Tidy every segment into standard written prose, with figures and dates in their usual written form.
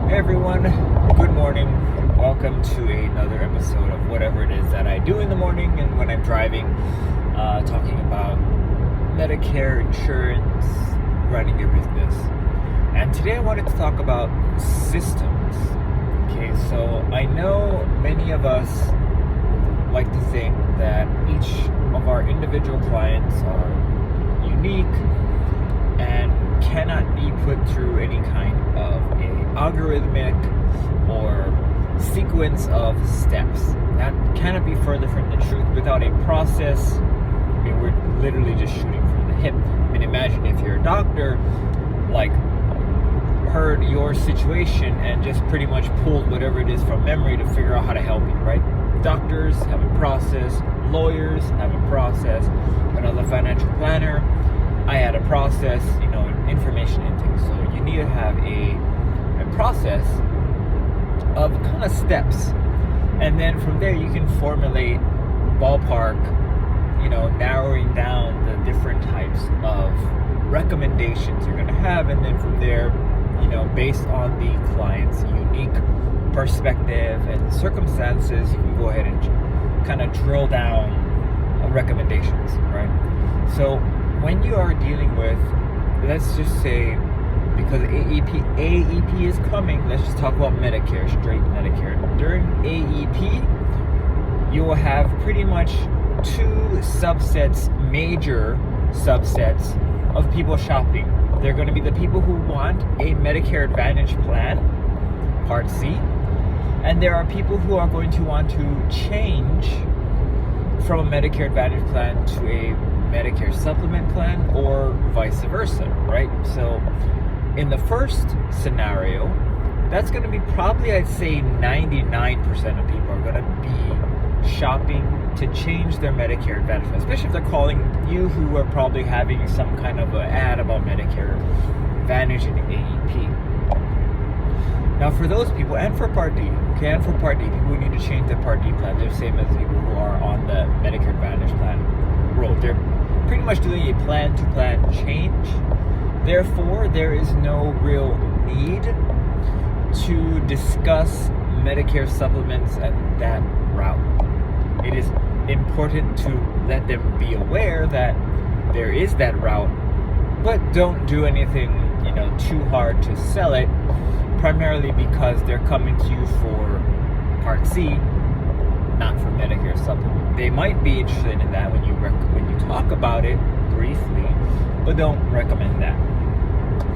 Hey everyone, good morning. Welcome to another episode of whatever it is that I do in the morning and when I'm driving, talking about Medicare, insurance, running your business. And today I wanted to talk about systems. Okay, so I know many of us like to think that each of our individual clients are unique and cannot be put through any kind of a algorithmic or sequence of steps. That cannot be further from the truth. Without a process, I mean, we're literally just shooting from the hip. I mean, imagine if your doctor heard your situation and just pretty much pulled whatever it is from memory to figure out how to help you, right? Doctors have a process, lawyers have a process, another financial planner, I had a process, information intake. So you need to have a process of kind of steps. And then from there you can formulate ballpark, narrowing down the different types of recommendations you're going to have. And then from there, based on the client's unique perspective and circumstances, you can go ahead and kind of drill down recommendations, right? So when you are dealing with, let's just say, because AEP is coming, let's just talk about Medicare, straight Medicare. During AEP, you will have pretty much two major subsets of people shopping. They're going to be the people who want a Medicare Advantage plan, Part C, and there are people who are going to want to change from a Medicare Advantage plan to a Medicare supplement plan or vice versa, right? So in the first scenario, that's going to be probably, I'd say 99% of people are going to be shopping to change their Medicare Advantage, especially if they're calling you who are probably having some kind of an ad about Medicare Advantage and AEP. Now for those people, and for Part D, people who need to change their Part D plan, they're the same as people who are on the Medicare Advantage plan road. They're pretty much doing a plan-to-plan change. Therefore, there is no real need to discuss Medicare supplements at that route. It is important to let them be aware that there is that route, but don't do anything, too hard to sell it, primarily because they're coming to you for Part C, not for Medicare supplement. They might be interested in that when you talk about it briefly, but don't recommend that.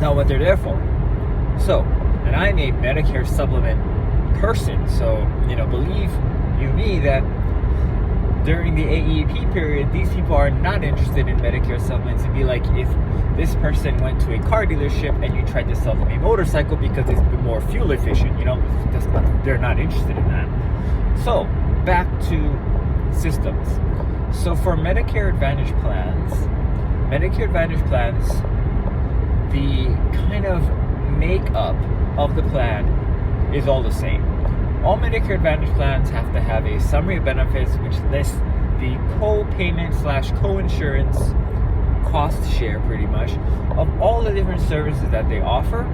Not what they're there for. So, and I'm a Medicare supplement person, so believe you me that during the AEP period, these people are not interested in Medicare supplements. It'd be like if this person went to a car dealership and you tried to sell them a motorcycle because it's more fuel efficient. They're not interested in that. So back to systems. So for Medicare Advantage plans, the kind of makeup of the plan is all the same. All Medicare Advantage plans have to have a summary of benefits which lists the co-payment/co-insurance cost share, pretty much, of all the different services that they offer.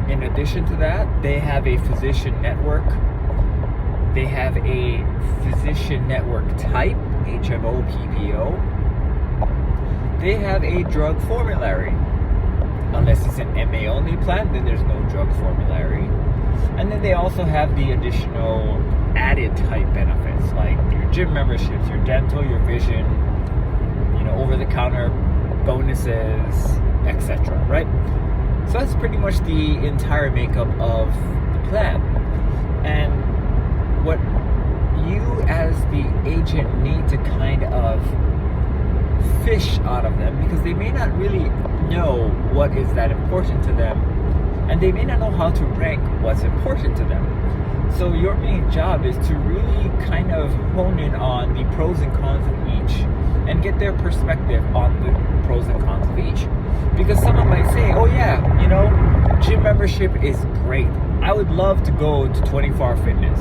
In addition to that, they have a physician network. They have a physician network type, HMO, PPO. They have a drug formulary. Unless it's an MA only plan, then there's no drug formulary. And then they also have the additional added type benefits like your gym memberships, your dental, your vision, over-the-counter bonuses, etc. Right? So that's pretty much the entire makeup of the plan. And what you as the agent need to kind of fish out of them, because they may not really know what is that important to them, and they may not know how to rank what's important to them. So your main job is to really kind of hone in on the pros and cons of each and get their perspective on the pros and cons of each. Because someone might say, oh yeah, gym membership is great. I would love to go to 24-hour fitness.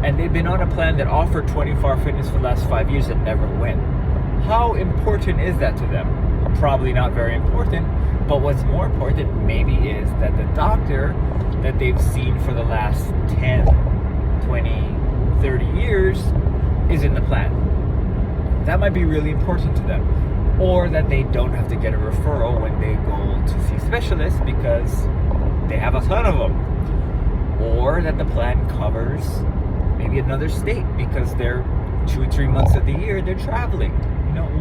And they've been on a plan that offered 24-hour fitness for the last 5 years and never went. How important is that to them? probably not very important. But what's more important maybe is that the doctor that they've seen for the last 10, 20, 30 years is in the plan. That might be really important to them. Or that they don't have to get a referral when they go to see specialists because they have a ton of them. Or that the plan covers maybe another state because they're 2 or 3 months of the year they're traveling.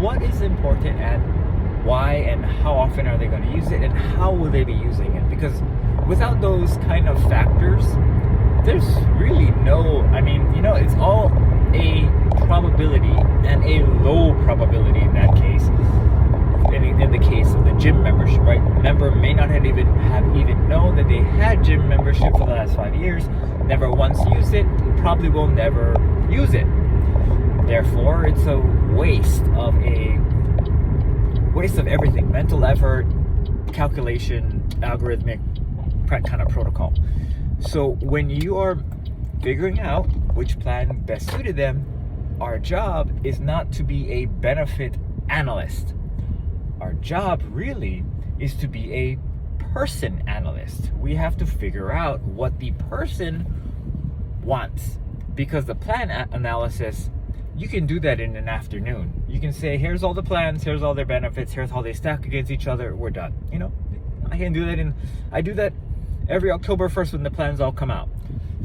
What is important and why and how often are they going to use it and how will they be using it? Because without those kind of factors, there's really no, it's all a probability and a low probability in that case. In the case of the gym membership, right? Member may not have even known that they had gym membership for the last 5 years, never once used it, probably will never use it. Therefore, it's a waste of everything, mental effort, calculation, algorithmic kind of protocol. So when you are figuring out which plan best suited them, our job is not to be a benefit analyst. Our job really is to be a person analyst. We have to figure out what the person wants, because the plan analysis, you can do that in an afternoon. You can say, here's all the plans, here's all their benefits, here's how they stack against each other, we're done. I can do that I do that every October 1st when the plans all come out.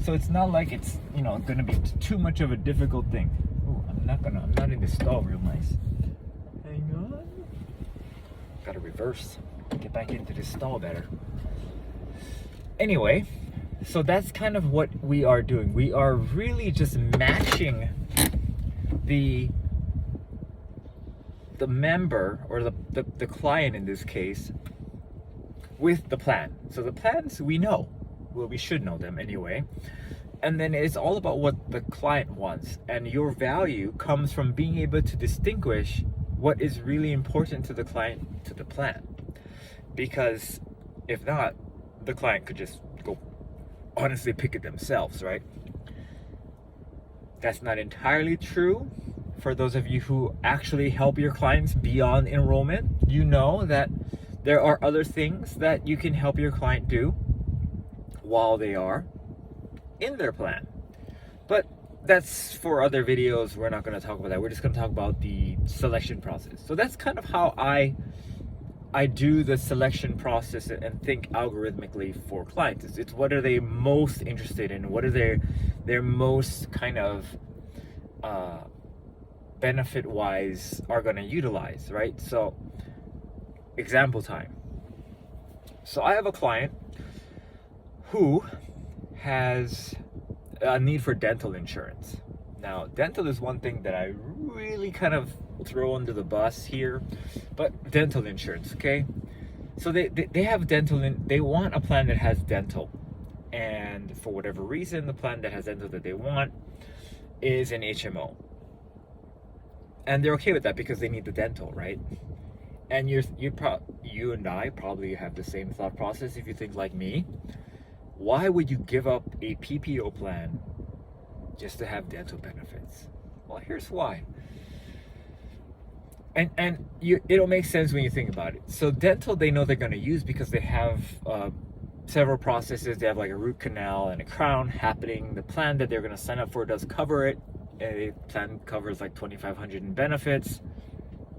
So it's not like it's, going to be too much of a difficult thing. Ooh, I'm not in the stall real nice. Hang on. Gotta reverse, get back into this stall better. Anyway, so that's kind of what we are doing. We are really just matching the member or the client in this case with the plan. So the plans we know, well, we should know them anyway. And then it's all about what the client wants, and your value comes from being able to distinguish what is really important to the client to the plan. Because if not, the client could just go honestly pick it themselves, right? That's not entirely true for those of you who actually help your clients beyond enrollment. You know that there are other things that you can help your client do while they are in their plan. But that's for other videos. We're not going to talk about that. We're just going to talk about the selection process. So that's kind of how I do the selection process and think algorithmically for clients. It's what are they most interested in? What are their most kind of benefit wise are going to utilize, right? So example time. So I have a client who has a need for dental insurance. Now, dental is one thing that I really kind of throw under the bus here, but dental insurance, okay? So they have dental, they want a plan that has dental, and for whatever reason, the plan that has dental that they want is an HMO, and they're okay with that because they need the dental, right? And you and I probably have the same thought process if you think like me. Why would you give up a PPO plan just to have dental benefits? Well, here's why. And it'll make sense when you think about it. So dental, they know they're going to use because they have several processes. They have like a root canal and a crown happening. The plan that they're going to sign up for does cover it. A plan covers like $2,500 in benefits.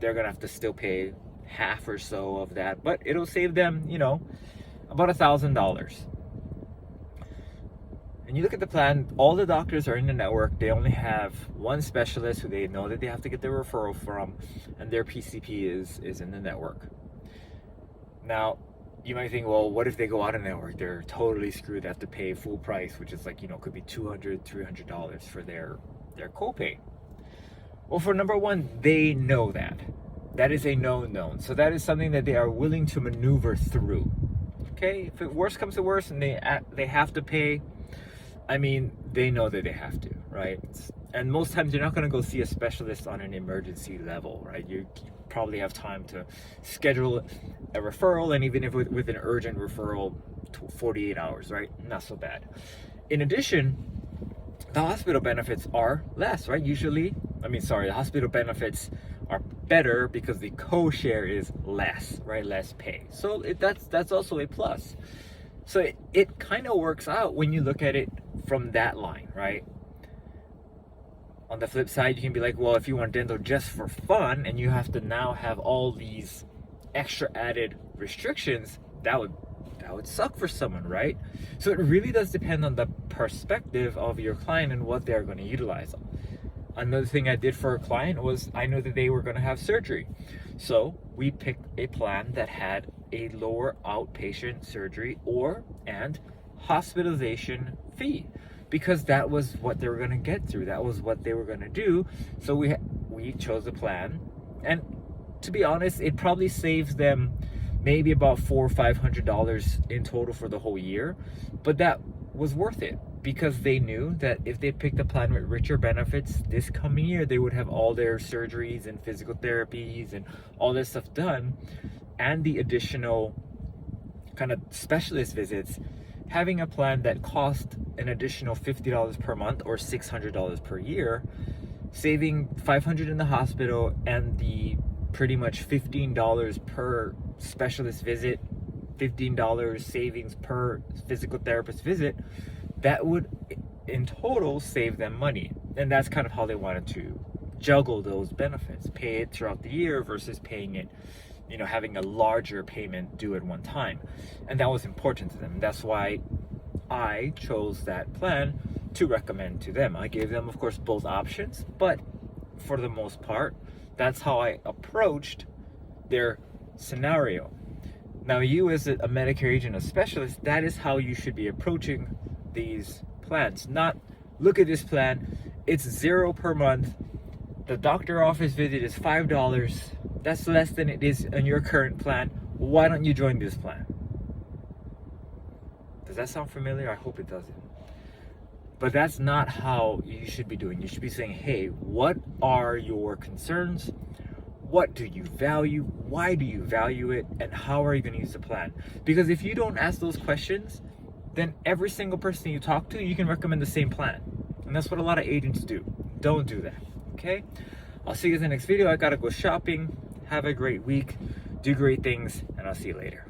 They're going to have to still pay half or so of that, but it'll save them, about $1,000. And you look at the plan, all the doctors are in the network. They only have one specialist who they know that they have to get their referral from, and their PCP is in the network. Now, you might think, well, what if they go out of network? They're totally screwed. They have to pay full price, which is like, could be $200, $300 for their copay. Well, for number one, they know that. That is a known. So that is something that they are willing to maneuver through. Okay, if worst comes to worst and they have to pay, they know that they have to, right? And most times you're not going to go see a specialist on an emergency level, right? You probably have time to schedule a referral, and even if with an urgent referral, 48 hours, right? Not so bad. In addition, the hospital benefits are less, right? The hospital benefits are better because the co-share is less, right? Less pay. So that's also a plus. So it kind of works out when you look at it from that line, right? On the flip side, you can be like, well, if you want dental just for fun and you have to now have all these extra added restrictions, that would suck for someone, right? So it really does depend on the perspective of your client and what they're going to utilize. Another thing I did for a client was I knew that they were going to have surgery. So we picked a plan that had a lower outpatient surgery and hospitalization fee, because that was what they were going to get through. That was what they were going to do. So we chose a plan, and to be honest, it probably saves them maybe about $400 or $500 in total for the whole year, but that was worth it because they knew that if they picked a plan with richer benefits this coming year, they would have all their surgeries and physical therapies and all this stuff done, and the additional kind of specialist visits. Having a plan that cost an additional $50 per month or $600 per year, saving $500 in the hospital and the pretty much $15 per specialist visit, $15 savings per physical therapist visit, that would in total save them money. And that's kind of how they wanted to juggle those benefits, pay it throughout the year versus paying it, having a larger payment due at one time. And that was important to them. That's why I chose that plan to recommend to them. I gave them, of course, both options, but for the most part, that's how I approached their scenario. Now, you as a Medicare agent, a specialist, that is how you should be approaching these plans. Not, look at this plan, it's $0 per month, the doctor office visit is $5, that's less than it is on your current plan, why don't you join this plan? Does that sound familiar? I hope it doesn't. But that's not how you should be doing. You should be saying, hey, what are your concerns? What do you value? Why do you value it? And how are you going to use the plan? Because if you don't ask those questions, then every single person you talk to, you can recommend the same plan. And that's what a lot of agents do. Don't do that, okay? I'll see you in the next video. I gotta go shopping. Have a great week. Do great things, and I'll see you later.